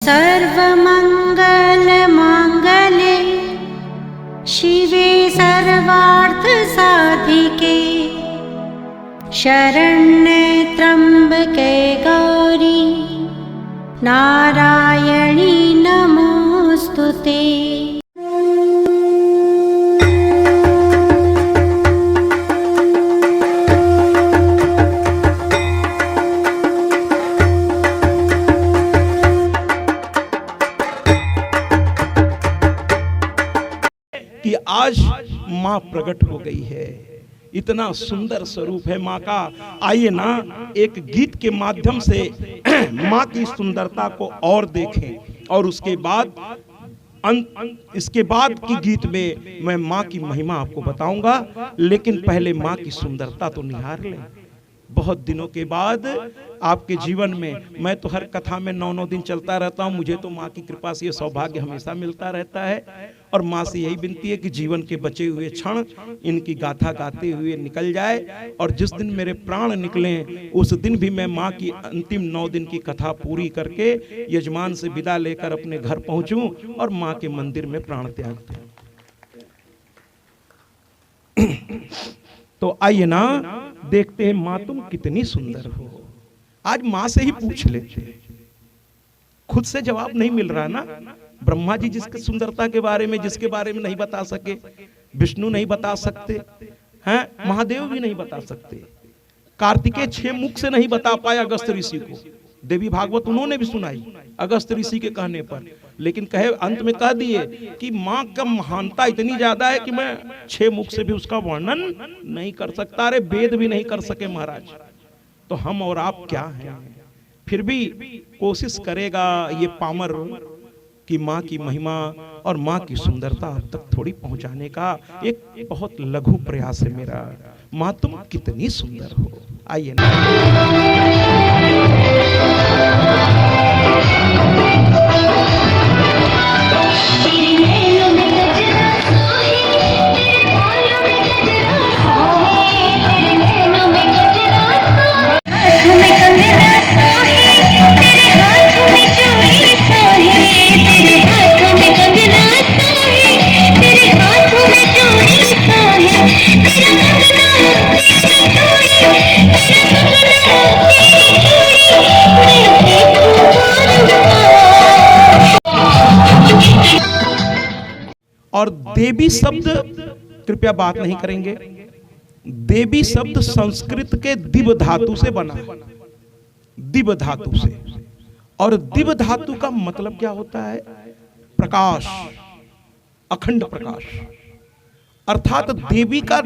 सर्वमङ्गलमाङ्गल्ये शिवे सर्वार्थसाधिके शरण्ये त्र्यम्बके गौरी नारायणी नमोस्तुते। कि आज माँ प्रकट हो गई है, इतना सुंदर स्वरूप है माँ का। आइए ना एक गीत के माध्यम से माँ की सुंदरता को और देखें और उसके बाद इसके बाद की गीत में मैं माँ की महिमा आपको बताऊंगा, लेकिन पहले माँ की सुंदरता तो निहार लें। बहुत दिनों के बाद आपके जीवन में, मैं तो हर कथा में 9-9 दिन चलता रहता हूँ, मुझे तो माँ की कृपा से ये सौभाग्य हमेशा मिलता रहता है। और माँ से यही विनती है कि जीवन के बचे हुए क्षण इनकी गाथा गाते हुए निकल जाए, और जिस दिन मेरे प्राण निकलें उस दिन भी मैं माँ की अंतिम 9 दिन की कथा पूरी करके यजमान से विदा लेकर अपने घर पहुंचूं और माँ के मंदिर में प्राण त्याग दूं। तो आइए ना देखते हैं माँ तुम कितनी सुंदर हो। आज माँ से ही पूछ लेते हैं, खुद से जवाब नहीं मिल रहा ना। ब्रह्मा जी जिसकी सुंदरता के बारे में, जिसके बारे में नहीं बता सके, विष्णु नहीं बता सकते हैं, महादेव भी नहीं बता सकते, कार्तिकेय 6 मुख से नहीं बता पाए अगस्त्य ऋषि को। देवी भागवत उन्होंने भी सुनाई अगस्त्य ऋषि के कहने पर, लेकिन कहे अंत में कह दिए कि माँ का महानता इतनी ज्यादा है कि मैं 6 मुख से भी उसका वर्णन नहीं कर सकता। अरे वेद भी नहीं कर सके महाराज, तो हम और आप क्या हैं। फिर भी कोशिश करेगा ये पामर कि माँ की महिमा और माँ की सुंदरता अब तक थोड़ी पहुंचाने का एक बहुत लघु प्रयास है मेरा। माँ तुम कितनी सुंदर हो। आइए ना। और देवी शब्द, कृपया बात नहीं करेंगे, देवी शब्द संस्कृत के दिव धातु से बना है, दिव धातु से। और दिव धातु का मतलब क्या होता है? प्रकाश, अखंड प्रकाश। अर्थात देवी का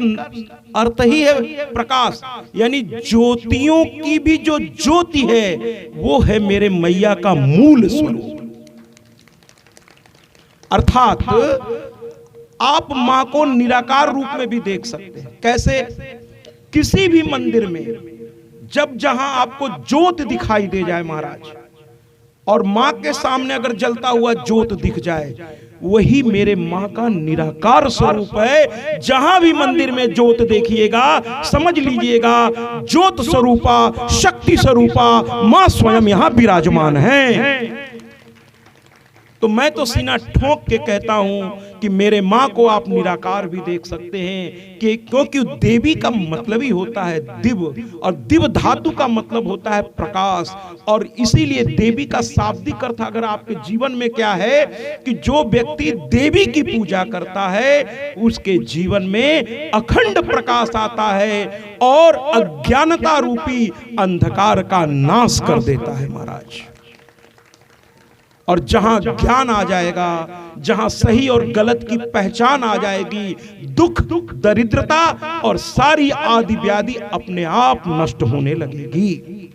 अर्थ ही है प्रकाश, यानी ज्योतियों की भी जो ज्योति है वो है मेरे मैया का मूल स्वरूप। अर्थात आप मां को निराकार रूप में भी देख सकते हैं। कैसे? किसी भी मंदिर में जब जहां आपको ज्योत दिखाई दे जाए महाराज, और मां के सामने अगर जलता हुआ ज्योत दिख जाए, वही मेरे मां का निराकार स्वरूप है। जहां भी मंदिर में ज्योत देखिएगा समझ लीजिएगा ज्योत स्वरूपा, शक्ति स्वरूपा मां स्वयं यहां विराजमान है। तो मैं तो सीना ठोक के कहता हूं कि मेरे माँ को आप निराकार भी देख सकते हैं, कि क्योंकि देवी का मतलब ही होता है दिव, और दिव धातु का मतलब होता है प्रकाश। और इसीलिए देवी का शाब्दिक अर्थ अगर आपके जीवन में क्या है कि जो व्यक्ति देवी की पूजा करता है उसके जीवन में अखंड प्रकाश आता है और अज्ञानता रूपी अंधकार का नाश कर देता है महाराज। और जहां ज्ञान आ जाएगा, जहां सही और गलत की पहचान आ जाएगी, दुख, दरिद्रता और सारी आदि व्याधि अपने आप नष्ट होने लगेगी।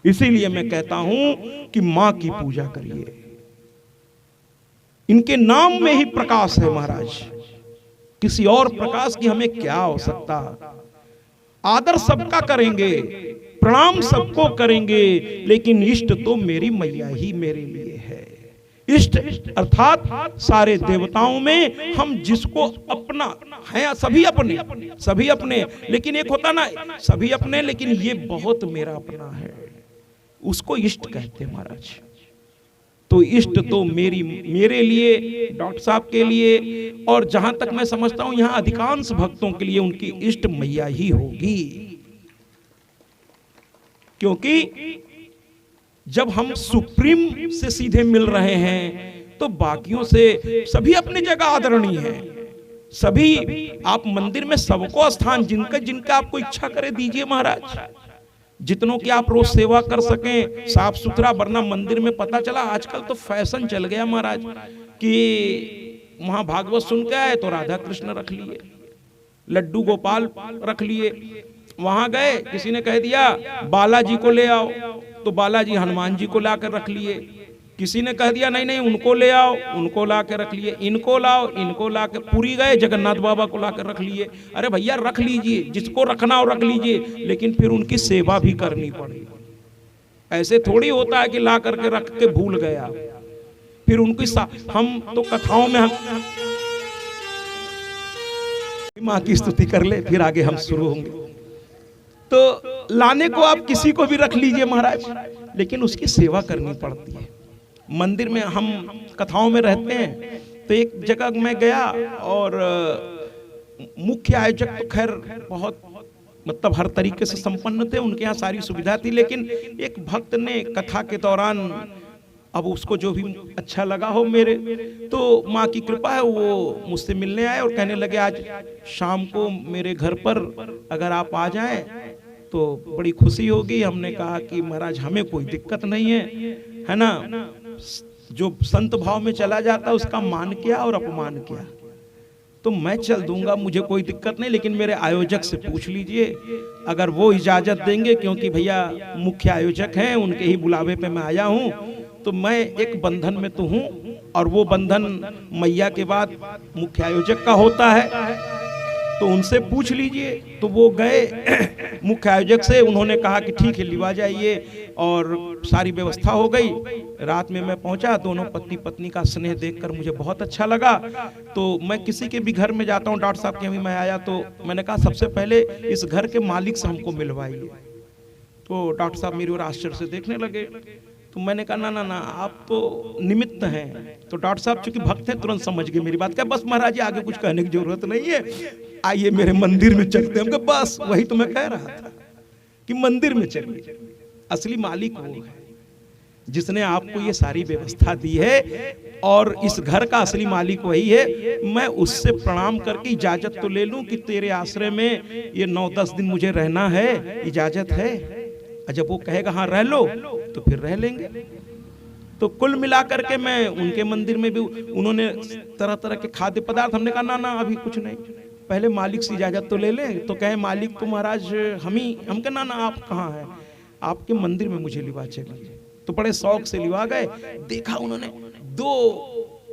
इसीलिए मैं कहता हूं कि मां की पूजा करिए। इनके नाम में ही प्रकाश है महाराज, किसी और प्रकाश की हमें क्या आवश्यकता। आदर सबका करेंगे, प्रणाम सबको करेंगे, लेकिन इष्ट तो मेरी मैया ही मेरे लिए है। इष्ट अर्थात सारे देवताओं में हम जिसको अपना है, सभी अपने, लेकिन एक होता ना सभी अपने, लेकिन ये बहुत मेरा अपना है, उसको इष्ट कहते हैं महाराज। तो इष्ट तो मेरे लिए, डॉक्टर साहब के लिए, और जहां तक मैं समझता हूं यहां अधिकांश भक्तों के लिए उनकी इष्ट मैया ही होगी। क्योंकि जब हम सुप्रीम से सीधे मिल रहे हैं तो बाकियों से सभी अपनी जगह आदरणीय हैं। सभी आप मंदिर में सबको स्थान जिनका आपको इच्छा करे दीजिए महाराज, जितनों की आप रोज सेवा कर सकें, साफ सुथरा। वरना मंदिर में पता चला आजकल तो फैशन चल गया महाराज कि वहां भागवत सुन के आए तो राधा कृष्ण रख लिए, लड्डू गोपाल रख लिए। वहां गए किसी ने कह दिया बालाजी को ले आओ, तो बालाजी हनुमान जी को लाकर रख लिए। किसी ने कह दिया नहीं नहीं उनको ले आओ, उनको ला के रख लिए। इनको लाओ, इनको ला के, पुरी गए जगन्नाथ बाबा को ला कर रख लिए। अरे भैया रख लीजिए, जिसको रखना हो रख लीजिए, लेकिन फिर उनकी सेवा भी करनी पड़ेगी। ऐसे थोड़ी होता है कि ला करके रख के भूल गया। फिर उनकी हम तो कथाओं में हम माँ की स्तुति कर ले, फिर आगे हम शुरू होंगे। तो लाने को आप किसी को भी रख लीजिए महाराज, लेकिन उसकी सेवा करनी पड़ती है। मंदिर में हम कथाओं में रहते हैं, तो एक जगह मैं गया और मुख्य आयोजक तो खैर बहुत मतलब हर तरीके से संपन्न थे, उनके यहाँ सारी सुविधा थी। लेकिन एक भक्त ने कथा के दौरान, अब उसको जो भी अच्छा लगा हो मेरे, तो माँ की कृपा है वो मुझसे मिलने आए और कहने लगे आज शाम को मेरे घर पर अगर आप आ जाएं तो बड़ी खुशी होगी। हमने कहा कि महाराज हमें कोई दिक्कत नहीं है ना, जो संत भाव में चला जाता है उसका मान क्या और अपमान क्या। तो मैं चल दूंगा, मुझे कोई दिक्कत नहीं, लेकिन मेरे आयोजक से पूछ लीजिए अगर वो इजाजत देंगे, क्योंकि भैया मुख्य आयोजक हैं, उनके ही बुलावे पे मैं आया हूं। तो मैं एक बंधन में तो हूं, और वो बंधन मैया के बाद मुख्य आयोजक का होता है, तो उनसे पूछ लीजिए। तो वो गए मुख्य आयोजक से, उन्होंने कहा कि ठीक है लिवा जाइए, और सारी व्यवस्था हो गई। रात में मैं पहुंचा, दोनों पति पत्नी का स्नेह देखकर मुझे बहुत अच्छा लगा। तो मैं किसी के भी घर में जाता हूं, डॉक्टर साहब के भी मैं आया तो मैंने कहा सबसे पहले इस घर के मालिक से हमको मिलवाइए। तो डॉक्टर साहब मेरी ओर आश्चर्य से देखने लगे। तो मैंने कहा ना ना ना आप तो निमित्त हैं। तो डॉक्टर साहब चूंकि भक्त हैं तुरंत समझ गए मेरी बात। क्या बस महाराज जी आगे कुछ कहने की जरूरत नहीं है, आइए मेरे मंदिर में चलते हैं। बस वही तो मैं कह रहा था कि मंदिर में चलिए। असली मालिक वो है जिसने आपको ये सारी व्यवस्था दी है, और इस घर का असली मालिक वही है। मैं उससे प्रणाम करके इजाजत तो ले लूं कि तेरे आश्रय में ये 9-10 दिन मुझे रहना है, इजाजत है। जब वो कहेगा हाँ रह लो तो फिर रह लेंगे। तो कुल मिलाकर के मैं उनके मंदिर में भी, उन्होंने तरह तरह के खाद्य पदार्थ, हमने कहा ना ना अभी कुछ नहीं, पहले मालिक से इजाजत तो ले लें। तो कहे मालिक तो महाराज हम कहे ना ना आप कहाँ हैं, आपके मंदिर में मुझे लिवा चलिए। तो बड़े शौक से लिवा गए। देखा उन्होंने 2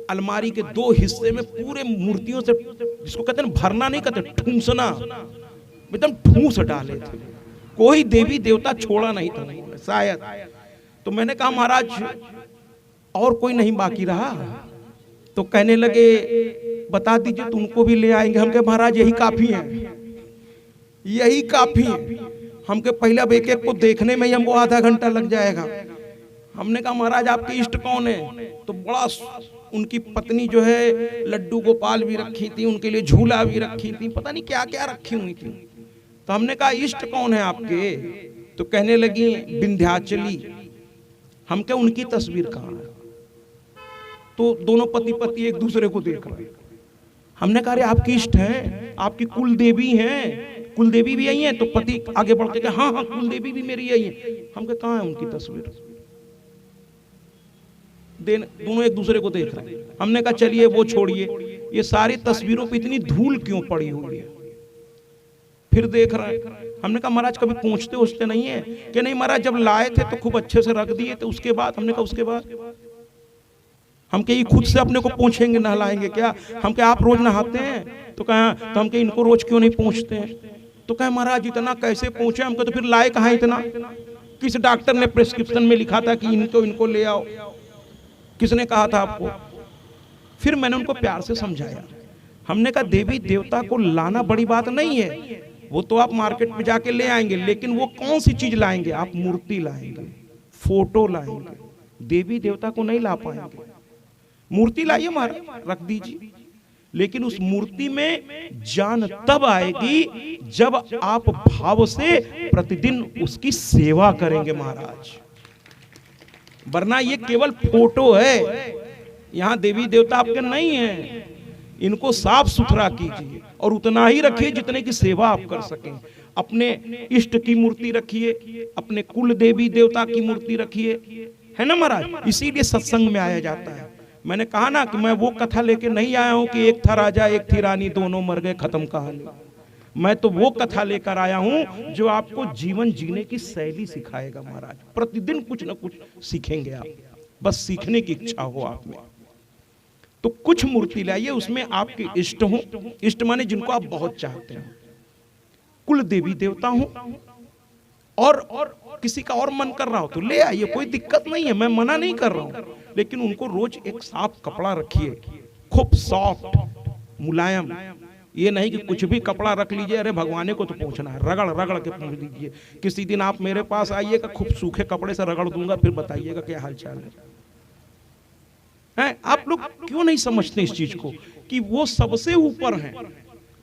अलमारी के 2 हिस्से में पूरे मूर्तियों से, जिसको कहते हैं भरना नहीं कहते, ठूंसना, एकदम ठूंस डाले थे। कोई देवी देवता छोड़ा नहीं था शायद। तो मैंने कहा महाराज और कोई नहीं बाकी रहा। तो कहने लगे बता दीजिए तो उनको भी ले आएंगे। हम कहे महाराज यही काफी है, यही काफी है। हम कहे पहले अब एक एक को देखने में ही हमको आधा घंटा लग जाएगा। हमने कहा महाराज आपके इष्ट कौन है? तो बड़ा, उनकी पत्नी जो है लड्डू गोपाल भी रखी थी, उनके लिए झूला भी रखी थी, पता नहीं क्या क्या रखी हुई थी। तो हमने कहा इष्ट कौन है आपके? तो कहने लगी विंध्याचली। हम क्या उनकी तस्वीर कहाँ है? तो दोनों पति पत्नी एक दूसरे को देख रहे। हमने कहा अरे आपकी इष्ट हैं, आपकी कुल देवी हैं, कुल देवी भी यही है। तो पति आगे बढ़ के कहा हाँ हाँ कुल देवी भी मेरी यही है। हम कहा कहाँ है उनकी तस्वीर? दोनों एक दूसरे को देख रहे हैं। हमने कहा चलिए वो छोड़िए, ये सारी तस्वीरों पे इतनी धूल क्यों पड़ी हुई है? फिर देख रहे हैं। हमने कहा महाराज कभी पूछते उछते नहीं है? कि नहीं महाराज जब लाए थे तो खूब अच्छे से रख दिए थे, उसके बाद। हमने कहा उसके बाद हम कहीं खुद से अपने को पूछेंगे नहलाएंगे क्या? हम क्या आप रोज नहाते हैं? तो कहा तो हम कहीं इनको रोज क्यों नहीं पूछते हैं? तो कहे महाराज इतना कैसे पूछे? हमको तो फिर लाए कहाँ इतना? किस डॉक्टर ने प्रिस्क्रिप्शन में लिखा था कि इनको ले आओ? किसने कहा था आपको? फिर मैंने उनको प्यार से समझाया। हमने कहा देवी देवता को लाना बड़ी बात नहीं है, वो तो आप मार्केट में जाके ले आएंगे, लेकिन वो कौन सी चीज लाएंगे? आप मूर्ति लाएंगे, फोटो लाएंगे, देवी देवता को नहीं ला पाएंगे। मूर्ति लाइए महाराज, रख दीजिए, लेकिन उस मूर्ति में जान तब आएगी जब आप भाव से प्रतिदिन उसकी सेवा करेंगे महाराज। वरना ये केवल फोटो है, यहाँ देवी देवता आपके नहीं है। इनको साफ सुथरा कीजिए और उतना ही रखिए जितने की सेवा आप कर सकें। अपने इष्ट की मूर्ति रखिए, अपने कुल देवी देवता की मूर्ति रखिए, है ना महाराज। इसीलिए सत्संग में आया जाता है। मैंने कहा ना कि मैं वो कथा लेके नहीं आया हूं कि एक था राजा एक थी रानी, दोनों मर गए, खत्म कहानी। मैं तो वो कथा लेकर आया हूं जो आपको जीवन जीने की शैली सिखाएगा महाराज। प्रतिदिन कुछ ना कुछ सीखेंगे आप, बस सीखने की इच्छा हो आप में। तो कुछ मूर्ति लाइए, उसमें आपके इष्ट हो, इष्ट माने जिनको आप बहुत चाहते हैं, कुल देवी देवता हो, और किसी का और मन कर रहा हो तो ले आइए, कोई दिक्कत नहीं है, मैं मना नहीं कर रहा हूं। लेकिन उनको रोज एक साफ कपड़ा रखिए, खूब सॉफ्ट मुलायम। ये नहीं कि कुछ भी कपड़ा रख लीजिए, अरे भगवाने को तो पहुंचना है, रगड़ रगड़ के पहुंच दीजिए। किसी दिन आप मेरे पास आइएगा, खूब सूखे कपड़े से रगड़ दूंगा, फिर बताइएगा क्या हाल चाल है। आप लोग क्यों नहीं समझते इस चीज को कि वो सबसे ऊपर हैं,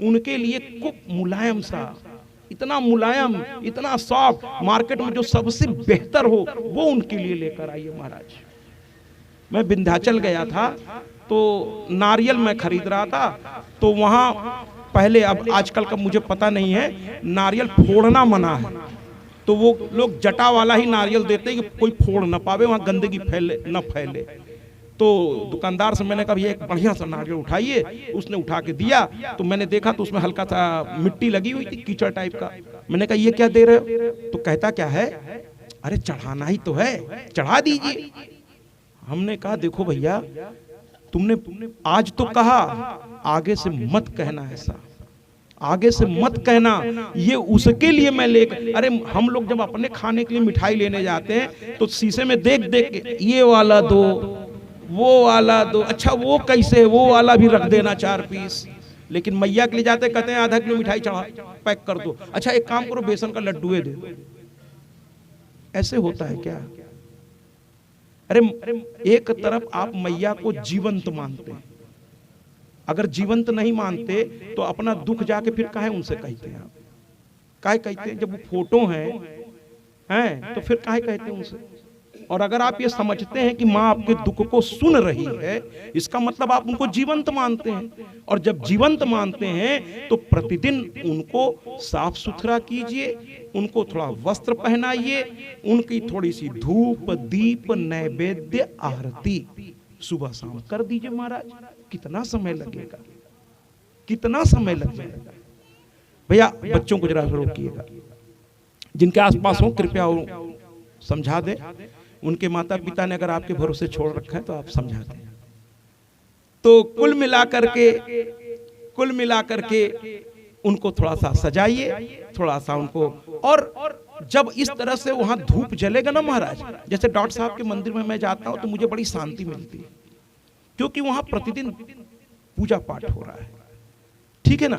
उनके लिए खूब मुलायम सा, इतना मुलायम, इतना सॉफ्ट, मार्केट में जो सबसे बेहतर हो वो उनके लिए लेकर आइए महाराज। मैं विंध्याचल गया था तो नारियल मैं खरीद रहा था, तो वहां पहले, अब आजकल का मुझे पता नहीं है, नारियल फोड़ना मना है। तो वो लोग जटा वाला ही नारियल देते हैं कि कोई फोड़ ना पावे, वहां गंदगी फैले न फैले। तो दुकानदार से मैंने कहा भैया एक बढ़िया सा नारियल उठाइए। उसने उठा के दिया तो मैंने देखा तो उसमें हल्का सा मिट्टी लगी हुई थी, कीचड़ टाइप का। मैंने कहा ये क्या दे रहे हो? तो कहता क्या है, अरे चढ़ाना ही तो है, चढ़ा दीजिए। हमने कहा देखो भैया, तुमने आज तो कहा, आगे से मत कहना ऐसा, आगे से मत कहना। ये उसके लिए मैं लेकर, अरे हम लोग जब अपने खाने के लिए मिठाई लेने जाते हैं तो शीशे में देख देख के ये वाला दो, वो वाला दो, अच्छा वो कैसे, वो वाला भी रख देना 4 पीस। लेकिन मैया के लिए जाते कहते हैं आधा किलो मिठाई चढ़ा पैक कर दो, अच्छा एक काम करो बेसन का लड्डू दे दो। ऐसे होता है क्या? अरे एक तरफ आप मैया को जीवंत मानते हैं, अगर जीवंत नहीं मानते तो अपना दुख जाके फिर काहे उनसे कहते हैं आप? काहे कहते हैं? जब वो फोटो हैं तो फिर काहे कहते हैं उनसे? और अगर आप ये समझते हैं कि माँ आपके दुख को सुन रही है, इसका मतलब आप उनको जीवंत मानते हैं। और जब जीवंत मानते हैं तो प्रतिदिन उनको साफ सुथरा कीजिए, उनको थोड़ा वस्त्र पहनाइए, उनकी थोड़ी सी धूप दीप नैवेद्य आरती सुबह शाम कर दीजिए महाराज। कितना समय लगेगा, कितना समय लग जाएगा? भैया बच्चों को जरा रोकिएगा, जिनके आसपास हो कृपया समझा दे। उनके माता पिता ने अगर आपके भरोसे छोड़ रखा है तो आप समझा दें। तो कुल मिलाकर के उनको थोड़ा सा सजाइए, थोड़ा सा उनको, और जब इस तरह से वहां धूप जलेगा ना महाराज, जैसे डॉक्टर साहब के मंदिर में मैं जाता हूं तो मुझे बड़ी शांति मिलती है, क्योंकि वहां प्रतिदिन पूजा पाठ हो रहा है, ठीक है ना।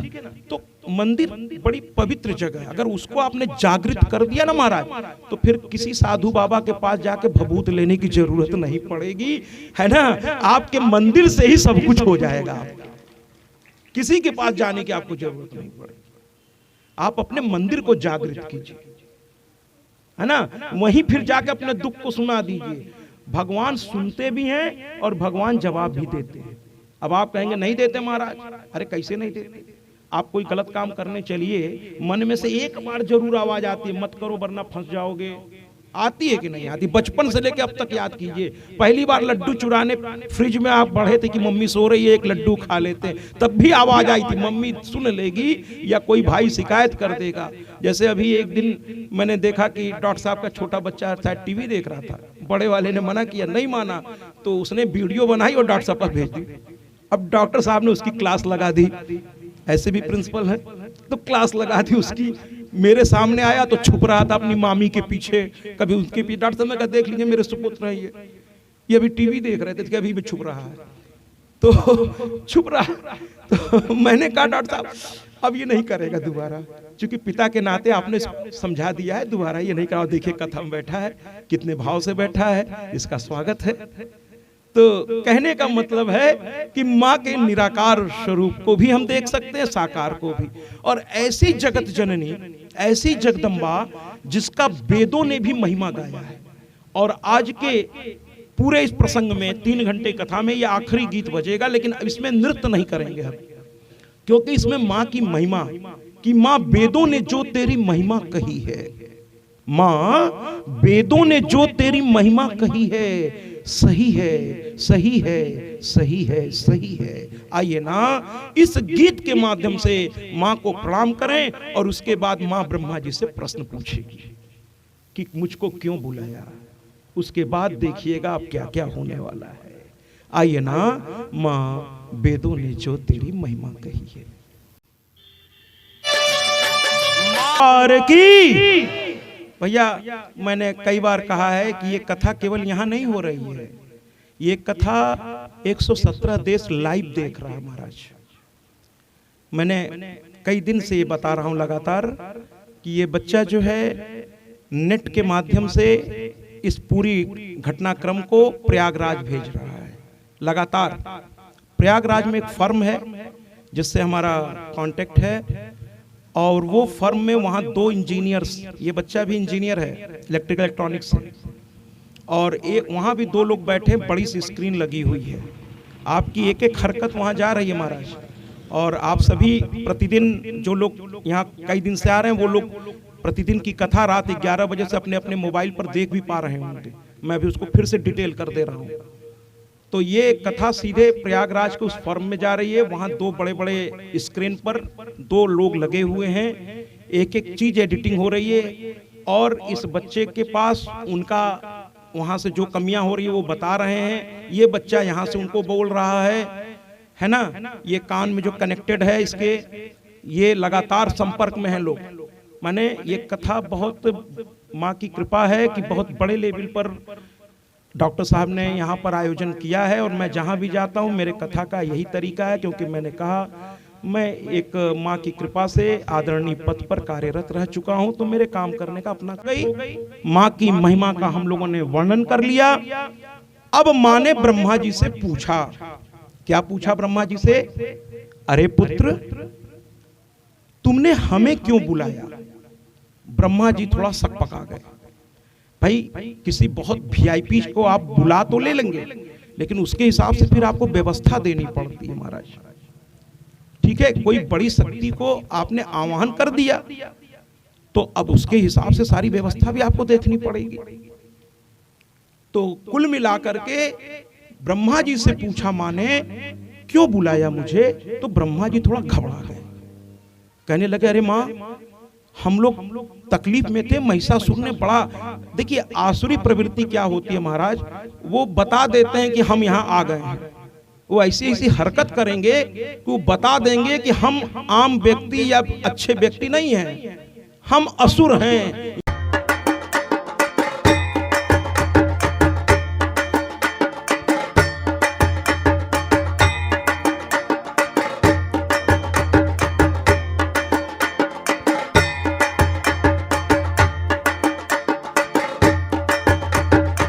तो मंदिर बड़ी पवित्र जगह है, अगर उसको आपने जागृत कर दिया ना महाराज, तो फिर किसी साधु बाबा के पास जाके भभूत लेने की जरूरत नहीं पड़ेगी, है ना। आपके मंदिर से ही सब कुछ हो जाएगा, किसी के पास जाने की आपको जरूरत नहीं पड़ेगी। आप अपने मंदिर को जागृत कीजिए, है ना, वहीं फिर जाके अपने दुख को सुना दीजिए। भगवान सुनते भी हैं और भगवान जवाब भी देते हैं। अब आप कहेंगे नहीं देते महाराज, अरे कैसे नहीं देते? आप कोई गलत काम करने चलिए, मन में से एक बार जरूर आवाज आती है मत करो वरना फंस जाओगे। आती है कि नहीं आती? बचपन से लेके अब तक याद कीजिए, पहली बार लड्डू चुराने फ्रिज में आप बढ़े थे कि मम्मी सो रही है एक लड्डू खा लेते, तब भी आवाज आई थी मम्मी सुन लेगी या कोई भाई शिकायत कर देगा। जैसे अभी एक दिन मैंने देखा कि डॉक्टर साहब का छोटा बच्चा शायद टीवी देख रहा था, बड़े वाले ने मना किया, नहीं माना, तो उसने वीडियो बनाई और डॉक्टर साहब पर भेज दी। अब डॉक्टर साहब ने उसकी क्लास लगा दी, ऐसे भी प्रिंसिपल है, तो क्लास लगा दी उसकी। मेरे सामने आया तो छुप रहा था अपनी मामी के पीछे, कभी उसके पीछे। डॉक्टर साहब ने कहा देख लीजिए मेरे सुपुत्र है ये अभी टीवी देख रहे थे कि अभी भी छुप रहा है, तो छुप रहा। तो मैंने कहा डॉक्टर साहब अब ये नहीं करेगा दोबारा, क्योंकि पिता के नाते आपने समझा दिया है, दोबारा ये नहीं करा। देखिए कथा में बैठा है, कितने भाव से बैठा है, इसका स्वागत है। तो कहने का मतलब है कि माँ के निराकार स्वरूप को भी हम देख सकते हैं, साकार को भी। और ऐसी जगत जननी, ऐसी जगदम्बा जिसका वेदों ने भी महिमा गाया है। और आज के पूरे इस प्रसंग में 3 घंटे कथा में ये आखिरी गीत बजेगा, लेकिन इसमें नृत्य नहीं करेंगे हम, क्योंकि इसमें माँ की महिमा कि माँ वेदों ने जो तेरी महिमा कही है, माँ वेदों ने जो तेरी महिमा कही है, सही है, सही है, सही है, सही है। आइए ना इस गीत के माध्यम से माँ को प्रणाम करें और उसके बाद माँ ब्रह्मा जी से प्रश्न पूछेगी कि मुझको क्यों बुलाया। उसके बाद देखिएगा अब क्या क्या होने वाला है। आइए ना, माँ वेदों ने जो तेरी महिमा कही है। और की भैया, मैंने कई बार कहा है कि ये कथा केवल यहाँ नहीं हो रही है, ये कथा 117 देश लाइव देख रहा है महाराज। मैंने कई दिन से ये बता रहा हूँ लगातार कि ये बच्चा जो है नेट के माध्यम से इस पूरी घटनाक्रम को प्रयागराज भेज रहा है लगातार। प्रयागराज में एक फर्म है जिससे हमारा कांटेक्ट है, और वो फर्म में वहाँ 2 इंजीनियर्स, ये बच्चा भी इंजीनियर है, इलेक्ट्रिकल इलेक्ट्रॉनिक्स है, और एक वहाँ भी 2 लोग बैठे, बड़ी सी स्क्रीन लगी हुई है। आपकी एक एक हरकत वहाँ जा रही है महाराज। और आप सभी प्रतिदिन जो लोग यहाँ कई दिन से आ रहे हैं, वो लोग प्रतिदिन की कथा रात 11 बजे से अपने अपने मोबाइल पर देख भी पा रहे होंगे। मैं भी उसको फिर से डिटेल कर दे रहा हूँ। तो ये कथा सीधे प्रयागराज के उस फर्म में जा रही है। वहाँ 2 बड़े बड़े स्क्रीन पर 2 लोग लगे हुए हैं, एक एक चीज एडिटिंग हो रही है, और इस बच्चे के पास उनका वहाँ से जो कमियां हो रही है वो बता रहे हैं। ये बच्चा यहाँ से उनको बोल रहा है ना, ये कान में जो कनेक्टेड है इसके, ये लगातार संपर्क में है लोग। माने ये कथा बहुत माँ की कृपा है कि बहुत बड़े लेवल पर डॉक्टर साहब ने यहाँ पर आयोजन किया है। और मैं जहाँ भी जाता हूँ मेरे कथा का यही तरीका है, क्योंकि मैंने कहा मैं एक माँ की कृपा से आदरणीय पद पर कार्यरत रह चुका हूँ, तो मेरे काम करने का अपना गई। माँ की महिमा का हम लोगों ने वर्णन कर लिया। अब माँ ने ब्रह्मा जी से पूछा, क्या पूछा ब्रह्मा जी से? अरे पुत्र, तुमने हमें क्यों बुलाया? ब्रह्मा जी थोड़ा सक पका गए। भाई किसी बहुत वीआईपी को आप बुला तो ले लेंगे, लेकिन उसके हिसाब से फिर आपको व्यवस्था देनी पड़ती है महाराज। ठीक है, कोई बड़ी शक्ति को आपने आवाहन कर दिया तो अब उसके हिसाब से सारी व्यवस्था भी आपको देखनी पड़ेगी। तो कुल मिलाकर के ब्रह्मा जी से पूछा माँ ने, क्यों बुलाया मुझे? तो ब्रह्मा जी थोड़ा घबरा गए, कहने लगे अरे माँ, हम लोग तकलीफ में थे, महिषासुर ने बड़ा, देखिए आसुरी प्रवृत्ति क्या होती है महाराज, वो बता देते हैं कि हम यहाँ आ गए हैं। वो ऐसी ऐसी हरकत करेंगे कि वो बता देंगे कि हम आम व्यक्ति या अच्छे व्यक्ति नहीं हैं, हम असुर हैं,